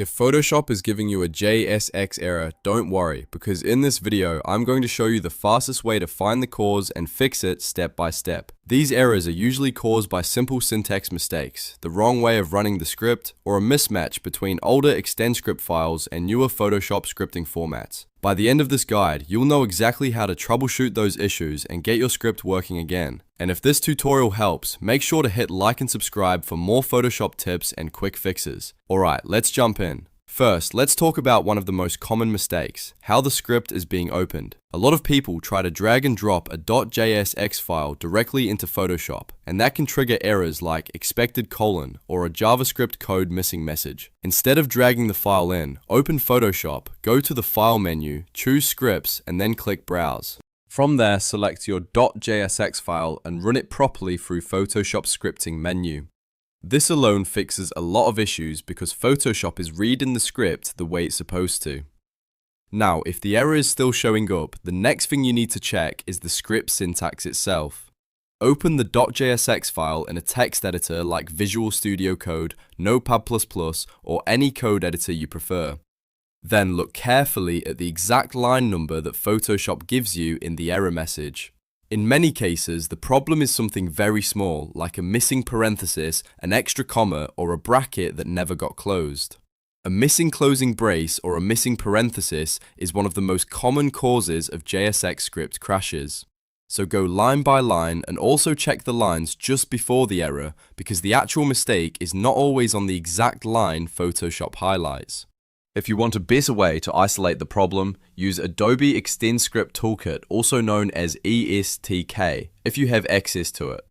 If Photoshop is giving you a JSX error, don't worry, because in this video, I'm going to show you the fastest way to find the cause and fix it step by step. These errors are usually caused by simple syntax mistakes, the wrong way of running the script, or a mismatch between older ExtendScript files and newer Photoshop scripting formats. By the end of this guide, you'll know exactly how to troubleshoot those issues and get your script working again. And if this tutorial helps, make sure to hit like and subscribe for more Photoshop tips and quick fixes. Alright, let's jump in. First, let's talk about one of the most common mistakes, how the script is being opened. A lot of people try to drag and drop a .jsx file directly into Photoshop, and that can trigger errors like expected colon or a JavaScript code missing message. Instead of dragging the file in, open Photoshop, go to the File menu, choose Scripts, and then click Browse. From there, select your .jsx file and run it properly through Photoshop scripting menu. This alone fixes a lot of issues because Photoshop is reading the script the way it's supposed to. Now, if the error is still showing up, the next thing you need to check is the script syntax itself. Open the .jsx file in a text editor like Visual Studio Code, Notepad++, or any code editor you prefer. Then look carefully at the exact line number that Photoshop gives you in the error message. In many cases, the problem is something very small, like a missing parenthesis, an extra comma, or a bracket that never got closed. A missing closing brace or a missing parenthesis is one of the most common causes of JSX script crashes. So go line by line and also check the lines just before the error, because the actual mistake is not always on the exact line Photoshop highlights. If you want a better way to isolate the problem, use Adobe ExtendScript Toolkit, also known as ESTK, if you have access to it.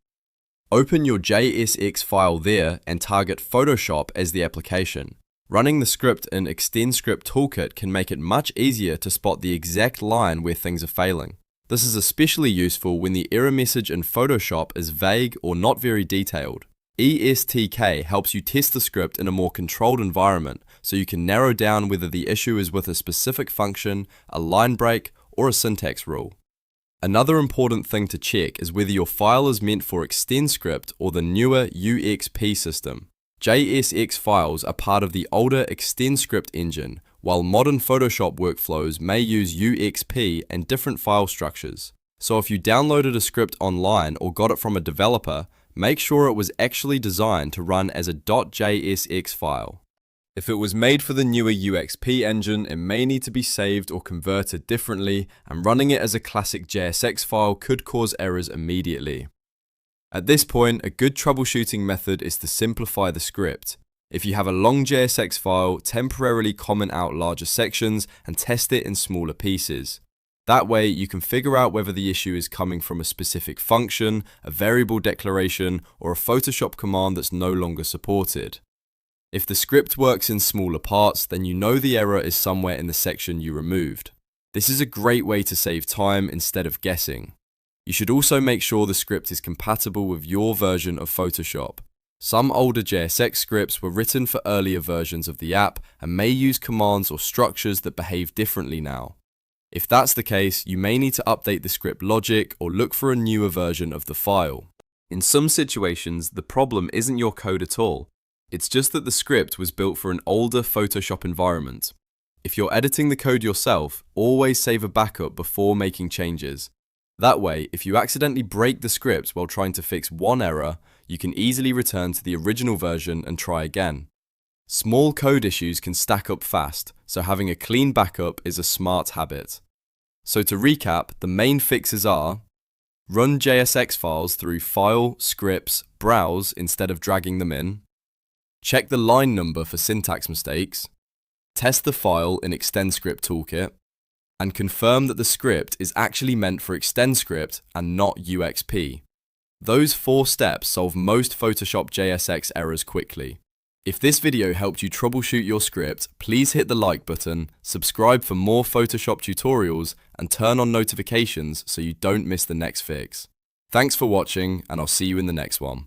Open your JSX file there and target Photoshop as the application. Running the script in ExtendScript Toolkit can make it much easier to spot the exact line where things are failing. This is especially useful when the error message in Photoshop is vague or not very detailed. ESTK helps you test the script in a more controlled environment, so you can narrow down whether the issue is with a specific function, a line break, or a syntax rule. Another important thing to check is whether your file is meant for ExtendScript or the newer UXP system. JSX files are part of the older ExtendScript engine, while modern Photoshop workflows may use UXP and different file structures. So if you downloaded a script online or got it from a developer, make sure it was actually designed to run as a .jsx file. If it was made for the newer UXP engine, it may need to be saved or converted differently, and running it as a classic JSX file could cause errors immediately. At this point, a good troubleshooting method is to simplify the script. If you have a long JSX file, temporarily comment out larger sections and test it in smaller pieces. That way, you can figure out whether the issue is coming from a specific function, a variable declaration, or a Photoshop command that's no longer supported. If the script works in smaller parts, then you know the error is somewhere in the section you removed. This is a great way to save time instead of guessing. You should also make sure the script is compatible with your version of Photoshop. Some older JSX scripts were written for earlier versions of the app and may use commands or structures that behave differently now. If that's the case, you may need to update the script logic or look for a newer version of the file. In some situations, the problem isn't your code at all. It's just that the script was built for an older Photoshop environment. If you're editing the code yourself, always save a backup before making changes. That way, if you accidentally break the script while trying to fix one error, you can easily return to the original version and try again. Small code issues can stack up fast, so having a clean backup is a smart habit. So to recap, the main fixes are: run JSX files through File, Scripts, Browse instead of dragging them in, check the line number for syntax mistakes, test the file in ExtendScript Toolkit, and confirm that the script is actually meant for ExtendScript and not UXP. Those 4 steps solve most Photoshop JSX errors quickly. If this video helped you troubleshoot your script, please hit the like button, subscribe for more Photoshop tutorials, and turn on notifications so you don't miss the next fix. Thanks for watching, and I'll see you in the next one.